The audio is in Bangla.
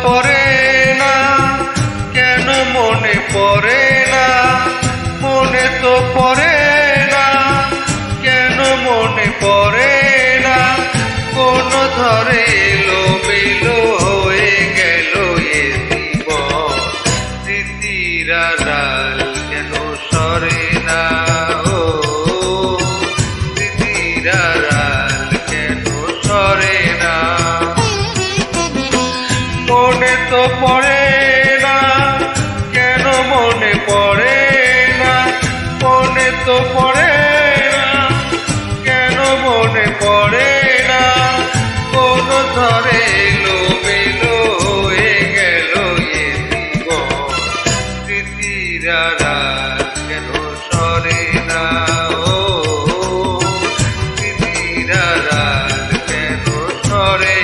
পড়ে না, কেন মনে পড়ে না, মনে তো পড়ে না, কেন মনে পড়ে না, কোন ধরে এলোমেলো হয়ে গেল এ জীবন, স্মৃতির আড়াল কেন সরে না, ও স্মৃতির আড়াল কেন সরে না। মনে তো পড়ে না, কেন মনে পড়ে না, মনে তো পড়ে না, কেন মনে পড়ে না, কোন ধরে এলোমেলো হয়ে গেল এ জীবন, স্মৃতির আড়াল কেন সরে না, ও স্মৃতির আড়াল কেন সরে